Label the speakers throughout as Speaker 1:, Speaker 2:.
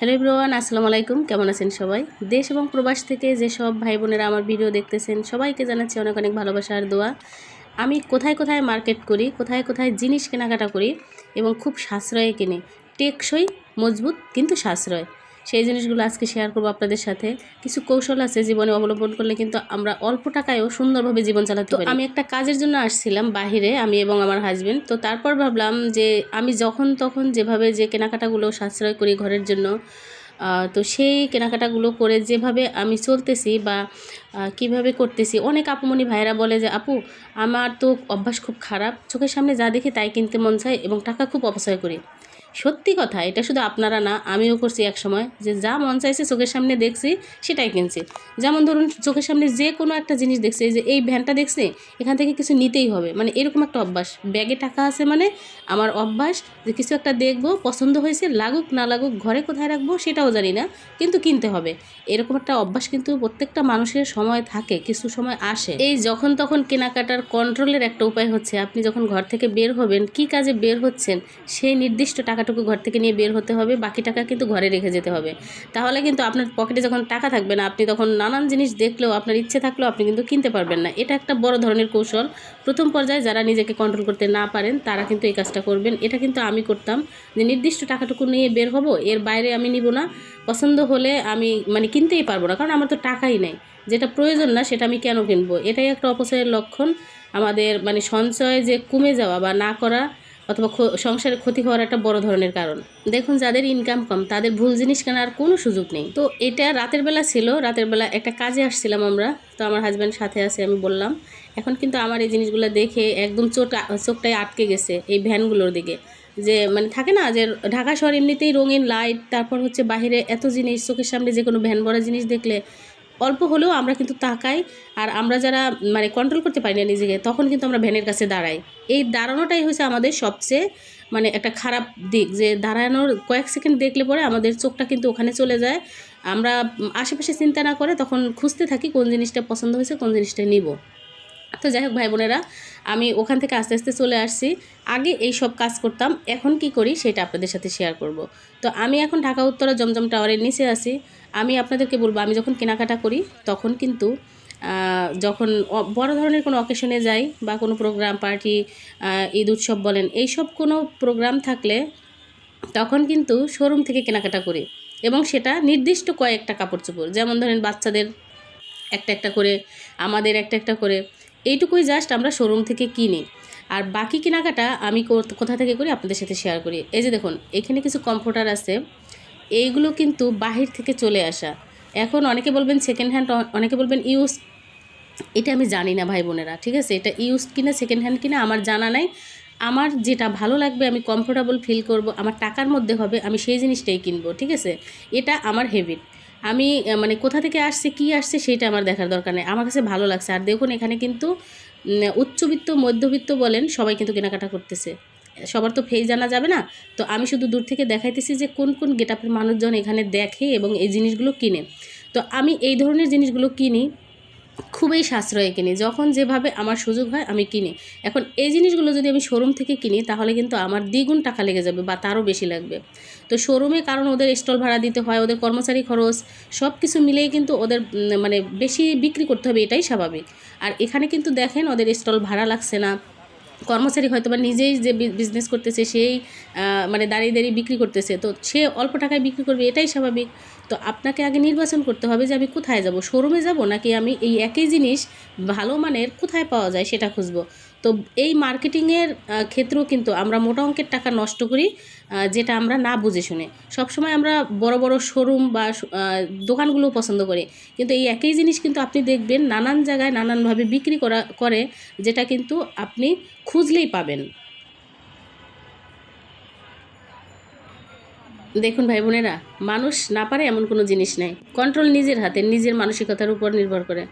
Speaker 1: Hello everyone, আসসালামু আলাইকুম। কেমন আছেন সবাই? দেশ এবং প্রবাস থেকে যে সব ভাই বোনেরা আমার ভিডিও দেখতেছেন সবাইকে জানাচ্ছি অনেক অনেক ভালোবাসা আর দোয়া। আমি কোথায় কোথায় মার্কেট করি, কোথায় কোথায় জিনিস কেনাকাটা করি এবং খুব সাশ্রয়ে কিনি, টেকসই, মজবুত কিন্তু সাশ্রয়, সেই জিনিসগুলো আজকে শেয়ার করবো আপনাদের সাথে। কিছু কৌশল আছে জীবনে অবলম্বন করলে কিন্তু আমরা অল্প টাকায়ও সুন্দরভাবে জীবন চালাতে পারি। আমি একটা কাজের জন্য আসছিলাম বাহিরে, আমি এবং আমার হাজবেন্ড। তো তারপর ভাবলাম যে আমি যখন তখন যেভাবে যে কেনাকাটাগুলো সাশ্রয় করি ঘরের জন্য, তো সেই কেনাকাটাগুলো করে যেভাবে আমি চলতেছি বা কিভাবে করতেছি, অনেক আপুমনি ভাইয়েরা বলে যে আপু আমার তো অভ্যাস খুব খারাপ, চোখের সামনে যা দেখি তাই কিনতে মন চায় এবং টাকা খুব অপচয় করি। সত্যি কথা, এটা শুধু আপনারা না, আমিও করছি এক সময়, যে যা মন চাইছে চোখের সামনে দেখছি সেটাই কিনছি। যেমন ধরুন, চোখের সামনে যে কোনো একটা জিনিস দেখছি, যে এই ভ্যানটা দেখছি, এখান থেকে কিছু নিতেই হবে, মানে এরকম একটা অভ্যাস। ব্যাগে টাকা আছে মানে আমার অভ্যাস যে কিছু একটা দেখবো, পছন্দ হয়েছে, লাগুক না লাগুক, ঘরে কোথায় রাখবো সেটাও জানি না, কিন্তু কিনতে হবে। এরকম একটা অভ্যাস কিন্তু প্রত্যেকটা মানুষের সময় থাকে, কিছু সময় আসে। এই যখন তখন কেনাকাটার কন্ট্রোলের একটা উপায় হচ্ছে, আপনি যখন ঘর থেকে বের হবেন, কি কাজে বের হচ্ছেন, সেই নির্দিষ্ট টাকাটুকু ঘর থেকে নিয়ে বের হতে হবে, বাকি টাকা কিন্তু ঘরে রেখে যেতে হবে। তাহলে কিন্তু আপনার পকেটে যখন টাকা থাকবে না, আপনি তখন নানান জিনিস দেখলেও, আপনার ইচ্ছে থাকলেও আপনি কিন্তু কিনতে পারবেন না। এটা একটা বড় ধরনের কৌশল। প্রথম পর্যায়ে যারা নিজেকে কন্ট্রোল করতে না পারেন তারা কিন্তু এই কাজটা করবেন। এটা কিন্তু আমি করতাম, যে নির্দিষ্ট টাকাটুকু নিয়ে বের হব, এর বাইরে আমি নিব না। পছন্দ হলে আমি কিনতেই পারবো না, কারণ আমার তো টাকাই নেই। যেটা প্রয়োজন না সেটা আমি কেন কিনবো? এটাই একটা অপচয়ের লক্ষণ। আমাদের সঞ্চয় যে কমে যাওয়া বা না করা, অথবা সংসারের ক্ষতি হওয়ার একটা বড় ধরনের কারণ। দেখুন, যাদের ইনকাম কম তাদের ভুল জিনিস কেনার কোনো সুযোগ নেই। তো এটা রাতের বেলা ছিল, রাতের বেলা একটা কাজে আসছিলাম আমরা, তো আমার হাজব্যান্ড সাথে আছে, আমি বললাম। এখন কিন্তু আমার এই জিনিসগুলো দেখে একদম চোখটাই আটকে গেছে এই ভ্যানগুলোর দিকে। যে থাকে না, যে ঢাকা শহর এমনিতেই রঙিন লাইট, তারপর হচ্ছে বাইরে এত জিনিস, চোখের সামনে যে কোনো ভ্যান ভরা জিনিস দেখলে অল্প হলেও আমরা কিন্তু তাকাই। আর আমরা যারা কন্ট্রোল করতে পারি না নিজেকে, তখন কিন্তু আমরা ভ্যানের কাছে দাঁড়াই। এই দাঁড়ানোটাই হচ্ছে আমাদের সবচেয়ে একটা খারাপ দিক, যে দাঁড়ানোর কয়েক সেকেন্ড দেখলে পরে আমাদের চোখটা কিন্তু ওখানে চলে যায়। আমরা আশেপাশে চিন্তা না করে তখন খুঁজতে থাকি কোন জিনিসটা পছন্দ হয়েছে, কোন জিনিসটা নিব। তো যাই হোক ভাই বোনেরা, আমি ওখান থেকে আস্তে আস্তে চলে আসছি। আগে এই সব কাজ করতাম, এখন কি করি সেটা আপনাদের সাথে শেয়ার করব। তো আমি এখন ঢাকা উত্তরা জমজম টাওয়ারের নিচে আছি। আমি আপনাদেরকে বলবো, আমি যখন কেনাকাটা করি তখন কিন্তু যখন বড় ধরনের কোনো অকেশনে যাই বা কোনো প্রোগ্রাম পার্টি, ঈদ উৎসব বলেন, এইসব কোনো প্রোগ্রাম থাকলে তখন কিন্তু শোরুম থেকে কেনাকাটা করি। এবং সেটা নির্দিষ্ট কয়েকটা কাপড় চোপড়, যেমন ধরেন বাচ্চাদের একটা একটা করে, আমাদের একটা একটা করে, এইটুকুই জাস্ট আমরা শোরুম থেকে কিনি। আর বাকি কেনাকাটা আমি কোথা থেকে করি আপনাদের সাথে শেয়ার করি। এই যে দেখুন, এখানে কিছু কমফোর্টার আছে, এইগুলো কিন্তু বাহির থেকে চলে আসা। এখন অনেকে বলবেন সেকেন্ড হ্যান্ড, অনেকে বলবেন ইউজ। এটা আমি জানি না ভাই বোনেরা, ঠিক আছে? এটা ইউজ কিনা সেকেন্ড হ্যান্ড কিনা আমার জানা নাই। আমার যেটা ভালো লাগবে, আমি কমফোর্টেবল ফিল করব, আমার টাকার মধ্যে হবে, আমি সেই জিনিসটাই কিনবো, ঠিক আছে? এটা আমার হ্যাবিট। আমি কোথা থেকে আসছে, কি আসছে, সেটা আমার দেখার দরকার নেই, আমার কাছে ভালো লাগছে। আর দেখুন, এখানে কিন্তু উচ্চবিত্ত মধ্যবিত্ত বলেন, সবাই কিন্তু কেনাকাটা করতেছে। সবার তো ফেস জানা যাবে না। তো আমি শুধু দূর থেকে দেখাইতেছি যে কোন কোন গেটআপের মানুষজন এখানে দেখে এবং এই জিনিসগুলো কিনে। তো আমি এই ধরনের জিনিসগুলো কিনি, খুবই সাশ্রয়ে কিনি, যখন যেভাবে আমার সুযোগ হয় আমি কিনি। এখন এই জিনিসগুলো যদি আমি শোরুম থেকে কিনি তাহলে কিন্তু আমার দ্বিগুণ টাকা লেগে যাবে বা তারও বেশি লাগবে। তো শোরুমে, কারণ ওদের স্টল ভাড়া দিতে হয়, ওদের কর্মচারী খরচ, সব কিছু মিলেই কিন্তু ওদের বেশি বিক্রি করতে হবে, এটাই স্বাভাবিক। আর এখানে কিন্তু দেখেন, ওদের স্টল ভাড়া লাগছে না, কর্মচারী হয়তো বা নিজেই যে বিজনেস করতেছে সেই দাঁড়িয়ে দাঁড়িয়ে বিক্রি করতেছে, তো সে অল্প টাকায় বিক্রি করবে, এটাই স্বাভাবিক। তো আপনাকে আগে নির্বাচন করতে হবে যে আমি কোথায় যাব, শোরুমে যাব নাকি আমি এই একই জিনিস ভালো মানের কোথায় পাওয়া যায় সেটা খুঁজবো। তো এই মার্কেটিংয়ের ক্ষেত্রেও কিন্তু আমরা মোটা অঙ্কের টাকা নষ্ট করি, যেটা আমরা না বুঝে শুনে। সবসময় আমরা বড় বড় শোরুম বা দোকানগুলো পছন্দ করি, কিন্তু এই একই জিনিস কিন্তু আপনি দেখবেন নানান জায়গায় নানানভাবে বিক্রি করে, যেটা কিন্তু আপনি খুঁজলেই পাবেন। দেখুন ভাই বোনেরা, মানুষ না পারে এমন কোনো জিনিস নাই। কন্ট্রোল নিজের হাতে, নিজের মানসিকতার উপর নির্ভর করে।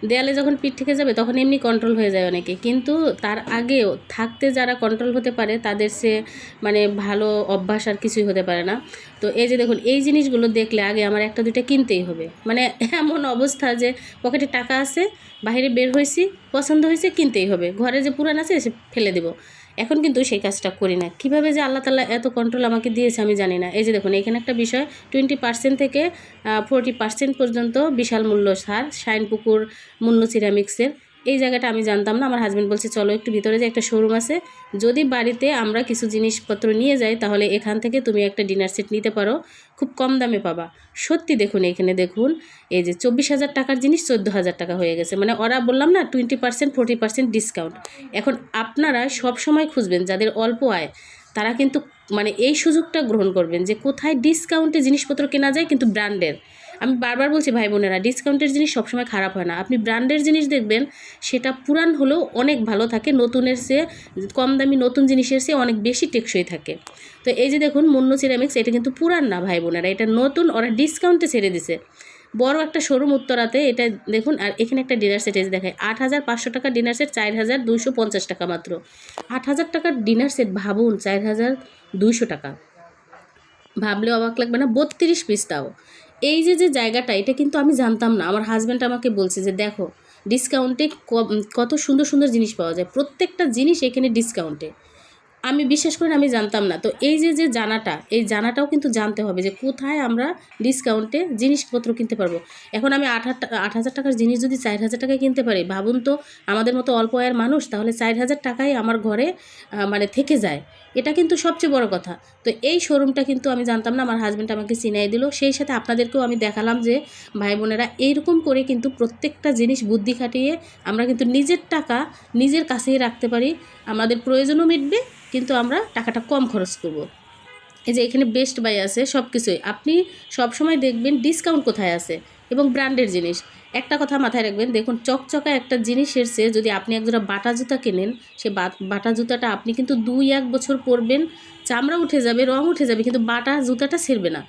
Speaker 1: দেয়ালে যখন পিঠ থেকে যাবে তখন এমনি কন্ট্রোল হয়ে যায় অনেকে, কিন্তু তার আগেও থাকতে যারা কন্ট্রোল হতে পারে তাদের সে ভালো অভ্যাস আর কিছুই হতে পারে না। তো এই যে দেখুন, এই জিনিসগুলো দেখলে আগে আমার একটা দুইটা কিনতেই হবে। এমন অবস্থা যে পকেটে টাকা আছে, বাইরে বের হয়েছি, পছন্দ হয়েছে, কিনতেই হবে, ঘরে যে পুরান আছে সে ফেলে দেব। এখন কিন্তু সেই কাজটা করি না। কীভাবে যে আল্লাহ তাআলা এত কন্ট্রোল আমাকে দিয়েছে আমি জানি না। এই যে দেখুন এখানে একটা বিষয় 20% থেকে 40% পর্যন্ত বিশাল মূল্য ছাড় শাইনপুকুর মুন্নু সিরামিক্সের। এই জায়গাটা আমি জানতাম না। আমার হাজব্যান্ড বলছে চলো একটু ভিতরে যে একটা শোরুম আছে, যদি বাড়িতে আমরা কিছু জিনিসপত্র নিয়ে যাই তাহলে এখান থেকে তুমি একটা ডিনার সেট নিতে পারো, খুব কম দামে পাবা। সত্যি দেখুন এখানে দেখুন এই যে 24,000 টাকার জিনিস 14,000 টাকা হয়ে গেছে। মানে ওরা বললাম না 20% 40% ডিসকাউন্ট। এখন আপনারা সব সময় খুঁজবেন যাদের অল্প আয় তারা কিন্তু মানে এই সুযোগটা গ্রহণ করবেন যে কোথায় ডিসকাউন্টে জিনিসপত্র কেনা যায় কিন্তু ব্র্যান্ডের। আমি বারবার বলছি ভাই বোনেরা, ডিসকাউন্টের জিনিস সবসময় খারাপ হয় না। আপনি ব্র্যান্ডের জিনিস দেখবেন সেটা পুরান হলেও অনেক ভালো থাকে, নতুনের চেয়ে কম দামি নতুন জিনিসের চেয়ে অনেক বেশি টেকসই থাকে। তো এই যে দেখুন মুন্নু সিরামিক্স, এটা কিন্তু পুরান না ভাই বোনেরা, এটা নতুন, ওরা ডিসকাউন্টে ছেড়ে দিছে। বড় একটা শোরুম উত্তরাতে, এটা দেখুন। আর এখানে একটা ডিনার সেট এসে দেখায় 8,500 টাকার ডিনার সেট 4,250 টাকা মাত্র। 8,000 টাকার ডিনার সেট ভাবুন, 4,200 টাকা, ভাবলে অবাক লাগবে না? 32 পিস তাও। এই যে যে জায়গাটা, এটা কিন্তু আমি জানতাম না। আমার হাজব্যান্ড আমাকে বলছে যে দেখো ডিসকাউন্টে কত সুন্দর সুন্দর জিনিস পাওয়া যায়, প্রত্যেকটা জিনিস এখানে ডিসকাউন্টে। আমি বিশ্বাস করেন আমি জানতাম না। তো এই যে যে জানাটা, এই জানাটাও কিন্তু জানতে হবে যে কোথায় আমরা ডিসকাউন্টে জিনিসপত্র কিনতে পারবো। এখন আমি 8,000 টাকার জিনিস যদি 4,000 টাকায় কিনতে পারি, ভাবুন তো আমাদের মতো অল্প আয়ের মানুষ, তাহলে 4,000 টাকায় আমার ঘরে মানে থেকে যায়। এটা কিন্তু সবচেয়ে বড় কথা। তো এই শোরুমটা কিন্তু আমি জানতাম না, আমার হাজব্যান্ড আমাকে চিনাই দিল। সেই সাথে আপনাদেরকেও আমি দেখালাম যে ভাই বোনেরা এইরকম করে কিন্তু প্রত্যেকটা জিনিস বুদ্ধি খাটিয়ে আমরা কিন্তু নিজের টাকা নিজের কাছেই রাখতে পারি, আমাদের প্রয়োজনও মিটবে, কিন্তু আমরা টাকাটা কম খরচ করব। এই যে এখানে বেস্ট বাই আছে, সব কিছুই আপনি সবসময় দেখবেন ডিসকাউন্ট কোথায় আছে এবং ব্র্যান্ডের জিনিস। একটা কথা মাথায় রাখবেন, দেখুন চকচকা একটা জিনিসের চেয়ে যদি আপনি একজোড়া বাটা জুতা কেনেন, সে বাটা জুতাটা আপনি কিন্তু 2-1 বছর পরবেন, চামড়া উঠে যাবে, রং উঠে যাবে, কিন্তু বাটা জুতাটা ছেড়বে না।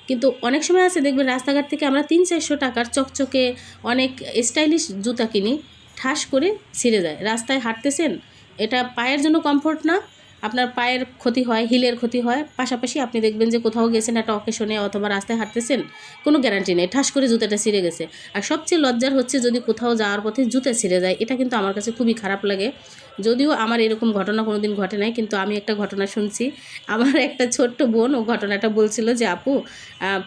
Speaker 1: কিন্তু অনেক সময় আছে দেখবেন রাস্তাঘাট থেকে আমরা 300-400 টাকার চকচকে অনেক স্টাইলিশ জুতা কিনি, ঠাস করে ছিঁড়ে যায়। রাস্তায় হাঁটতেছেন, এটা পায়ের জন্য কমফোর্ট না, আপনার পায়ের ক্ষতি হয়, হিলের ক্ষতি হয়। পাশাপাশি আপনি দেখবেন যে কোথাও গেছেন একটা অকেশনে অথবা রাস্তায় হাঁটতেছেন, কোনো গ্যারান্টি নেই, ঠাস করে জুতাটা ছিঁড়ে গেছে। আর সবচেয়ে লজ্জার হচ্ছে যদি কোথাও যাওয়ার পথে জুতা ছিঁড়ে যায়, এটা কিন্তু আমার কাছে খুবই খারাপ লাগে। যদিও আমার এরকম ঘটনা কোনো দিন ঘটে নাই, কিন্তু আমি একটা ঘটনা শুনছি। আমার একটা ছোট্ট বোন ও ঘটনাটা বলছিল যে আপু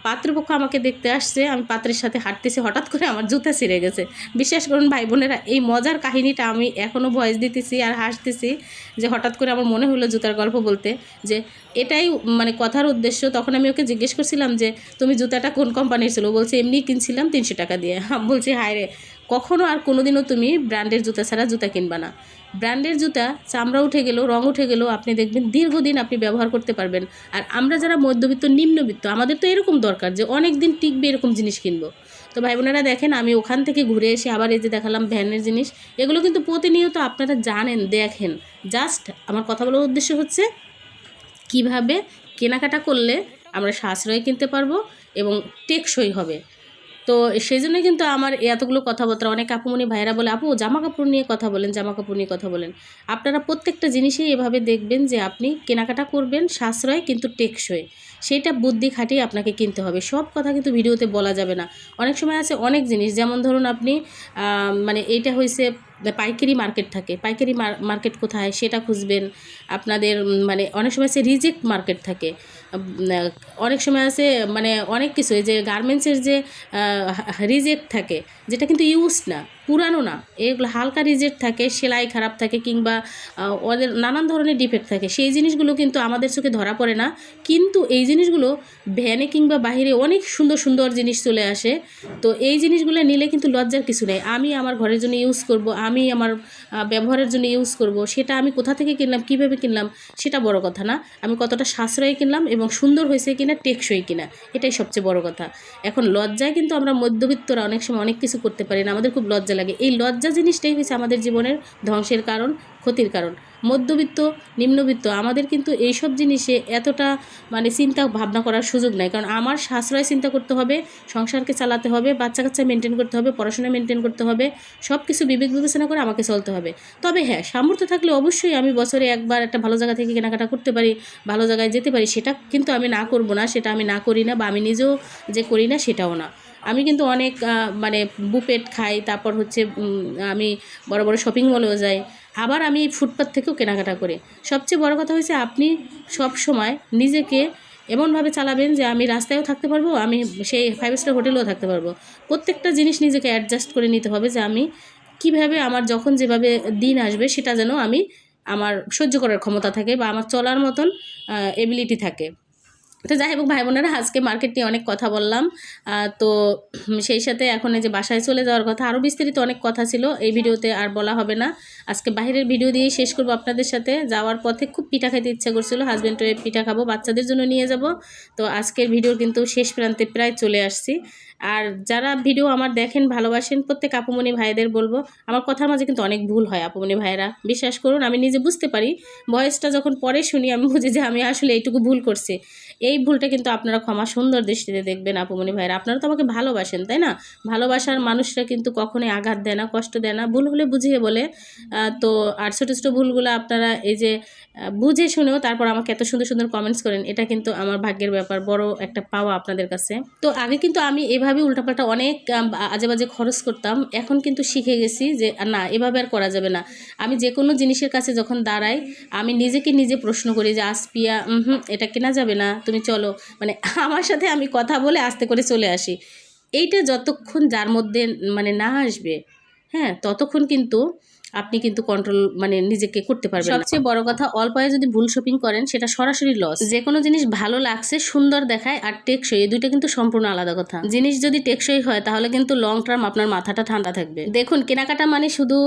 Speaker 1: পাত্রপক্ষ আমাকে দেখতে আসছে, আমি পাত্রের সাথে হাঁটতেছি, হঠাৎ করে আমার জুতা ছিঁড়ে গেছে। বিশ্বাস করুন ভাই বোনেরা, এই মজার কাহিনীটা আমি এখনও ভয়েস দিতেছি আর হাসতেছি, যে হঠাৎ করে আমার মনে হলো জুতার গল্প বলতে, যে এটাই মানে কথার উদ্দেশ্য। তখন আমি ওকে জিজ্ঞেস করছিলাম যে তুমি জুতাটা কোন কোম্পানির ছিল, বলছে এমনি কিনছিলাম 300 টাকা দিয়ে। বলছি হায় রে, কখনও আর কোনোদিনও তুমি ব্র্যান্ডের জুতা ছাড়া জুতা কিনবা না। ব্র্যান্ডের জুতা চামড়া উঠে গেলেও, রং উঠে গেলেও আপনি দেখবেন দীর্ঘদিন আপনি ব্যবহার করতে পারবেন। আর আমরা যারা মধ্যবিত্ত নিম্নবিত্ত, আমাদের তো এরকম দরকার যে অনেক দিন টিকবে এরকম জিনিস কিনবো। তো ভাই বোনেরা দেখেন, আমি ওখান থেকে ঘুরে এসে আবার এই যে দেখালাম ভ্যানের জিনিস। এগুলো কিন্তু প্রতিনিয়ত আপনারা জানেন, দেখেন। জাস্ট আমার কথা বলার উদ্দেশ্য হচ্ছে কিভাবে কেনাকাটা করলে আমরা সাশ্রয় কিনতে পারবো এবং টেকসই হবে। তো সেই জন্য কিন্তু আমার এতগুলো কথাবার্তা। অনেক আপুমনি ভাইরা বলে আপু জামা কাপড় নিয়ে কথা বলেন, জামা কাপড় নিয়ে কথা বলেন। আপনারা প্রত্যেকটা জিনিসেই এভাবে দেখবেন যে আপনি কেনাকাটা করবেন সাশ্রয় কিন্তু টেকসই, সেইটা বুদ্ধি খাটিয়ে আপনাকে কিনতে হবে। সব কথা কিন্তু ভিডিওতে বলা যাবে না। অনেক সময় আছে অনেক জিনিস, যেমন ধরুন আপনি মানে এইটা হয়েছে পাইকারি মার্কেট থাকে, পাইকারি মার্কেট কোথায় সেটা খুঁজবেন। আপনাদের মানে অনেক সময় আছে রিজেক্ট মার্কেট থাকে, অনেক সময় আছে মানে অনেক কিছু, এই যে গার্মেন্টসের যে রিজেক্ট থাকে, যেটা কিন্তু ইউজ না, পুরানো না, এগুলো হালকা রিজেক্ট থাকে, সেলাই খারাপ থাকে, কিংবা ওদের নানান ধরনের ডিফেক্ট থাকে। সেই জিনিসগুলো কিন্তু আমাদের চোখে ধরা পড়ে না, কিন্তু এই জিনিসগুলো ভ্যানে কিংবা বাহিরে অনেক সুন্দর সুন্দর জিনিস চলে আসে। তো এই জিনিসগুলো নিলে কিন্তু লজ্জার কিছু নেই। আমি আমার ঘরের জন্য ইউজ করব, আমি আমার ব্যবহারের জন্য ইউজ করব, সেটা আমি কোথা থেকে কিনলাম, কীভাবে কিনলাম, সেটা বড় কথা না। আমি কতটা সাশ্রয় কিনলাম এবং সুন্দর হয়েছে কিনা, টেকসই কিনা, এটাই সবচেয়ে বড় কথা। এখন লজ্জায় কিন্তু আমরা মধ্যবিত্তরা অনেক সময় অনেক কিছু করতে পারি না, আমাদের খুব লজ্জা লাগে। এই লজ্জা জিনিসটাই হয়েছে আমাদের জীবনের ধ্বংসের কারণ, ক্ষতির কারণ। মধ্যবিত্ত নিম্নবিত্ত আমাদের কিন্তু এইসব জিনিসে এতটা মানে চিন্তা ভাবনা করার সুযোগ নাই, কারণ আমার সাশ্রয় চিন্তা করতে হবে, সংসারকে চালাতে হবে, বাচ্চা কাচ্চা মেনটেন করতে হবে, পড়াশোনা মেনটেন করতে হবে, সব কিছু বিবেক বিবেচনা করে আমাকে চলতে হবে। তবে হ্যাঁ, সামর্থ্য থাকলে অবশ্যই আমি বছরে একবার একটা ভালো জায়গা থেকে কেনাকাটা করতে পারি, ভালো জায়গায় যেতে পারি, সেটা কিন্তু আমি না করব না, সেটা আমি না করি না, বা আমি নিজেও যে করি না সেটাও না। আমি কিন্তু অনেক মানে বুফেট খাই, তারপর হচ্ছে আমি বড় বড় শপিং মলেও যাই। আবার আমি এই ফুটপাত থেকেও কেনাকাটা করি। সবচেয়ে বড় কথা হয়েছে আপনি সব সময় নিজেকে এমনভাবে চালাবেন যে আমি রাস্তায়ও থাকতে পারবো, আমি সেই 5 স্টার হোটেলেও থাকতে পারবো। প্রত্যেকটা জিনিস নিজেকে অ্যাডজাস্ট করে নিতে হবে যে আমি কিভাবে আমার যখন যেভাবে দিন আসবে সেটা যেন আমি আমার সহ্য করার ক্ষমতা থাকে বা আমার চলার মতন এবিলিটি থাকে। তো যাই হোক ভাই বোনেরা, আজকে মার্কেট নিয়ে অনেক কথা বললাম। তো সেই সাথে এখন এই যে বাসায় চলে যাওয়ার কথা, আরও বিস্তারিত অনেক কথা ছিল, এই ভিডিওতে আর বলা হবে না। আজকে বাইরের ভিডিও দিয়েই শেষ করবো আপনাদের সাথে। যাওয়ার পথে খুব পিঠা খাইতে ইচ্ছা করছিল, হাজব্যান্ডে পিঠা খাবো, বাচ্চাদের জন্য নিয়ে যাব। তো আজকের ভিডিওর কিন্তু শেষ প্রান্তে প্রায় চলে আসছি। আর যারা ভিডিও আমার দেখেন ভালোবাসেন প্রত্যেক আপুমনি ভাইদের বলবো, আমার কথার মাঝে কিন্তু অনেক ভুল হয় আপুমনি ভাইরা, বিশ্বাস করুন। আমি নিজে বুঝতে পারি, ভয়েসটা যখন পরে শুনি আমি বুঝি যে আমি আসলে এইটুকু ভুল করছি। এই ভুলটা কিন্তু আপনারা ক্ষমা সুন্দর দৃষ্টিতে দেখবেন আপুমনি ভাইরা। আপনারা তো আমাকে ভালোবাসেন, তাই না? ভালোবাসার মানুষরা কিন্তু কখনোই আঘাত দেয় না, কষ্ট দেয় না, ভুল হলে বুঝিয়ে বলে। তো আর ছোটো ছোটো ভুলগুলো আপনারা এই যে বুঝে শুনেও তারপর আমাকে এত সুন্দর সুন্দর কমেন্টস করেন, এটা কিন্তু আমার ভাগ্যের ব্যাপার, বড় একটা পাওয়া আপনাদের কাছে। তো আগে কিন্তু আমি এভাবে উল্টাপাল্টা অনেক আজে বাজে খরচ করতাম, এখন কিন্তু শিখে গেছি যে না, এভাবে আর করা যাবে না। আমি যে কোনো জিনিসের কাছে যখন দাঁড়াই আমি নিজেকে নিজে প্রশ্ন করি যে আসপিয়া এটা কেনা যাবে না, তুমি চলো, মানে আমার সাথে আমি কথা বলে আস্তে করে চলে আসি। এইটা যতক্ষণ যার মধ্যে মানে না আসবে, হ্যাঁ, ততক্ষণ কিন্তু আপনি কিন্তু কন্ট্রোল মানে নিজেকে করতে পারবেন না। সবচেয়ে বড় কথা, অল্প আয়ে যদি ভুল শপিং করেন সেটা সরাসরি লস। যে কোনো জিনিস ভালো লাগছে, সুন্দর দেখায় আর টেকসই, এই দুইটা কিন্তু সম্পূর্ণ আলাদা কথা। জিনিস যদি টেকসই হয় তাহলে কিন্তু লং টার্ম আপনার মাথাটা ঠান্ডা থাকবে। দেখুন, কেনাকাটা মানে শুধু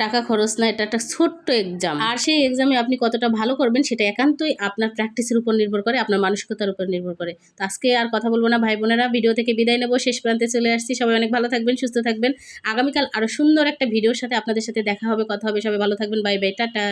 Speaker 1: টাকা খরচ না, এটা একটা ছোট্ট এক্সাম। আর সেই এক্সামে আপনি কতটা ভালো করবেন সেটা একান্তই আপনার প্র্যাকটিসের উপর নির্ভর করে, আপনার মানসিকতার উপর নির্ভর করে। তো আজকে আর কথা বলবো না ভাই বোনেরা, ভিডিও থেকে বিদায় নেবো, শেষ প্রান্তে চলে আসছি। সবাই অনেক ভালো থাকবেন, সুস্থ থাকবেন। আগামীকাল আরো সুন্দর একটা ভিডিওর সাথে আপনাদের সাথে দেখা হবে, কথা হবে। সবাই ভালো থাকবেন, বাই বাই, টাটা।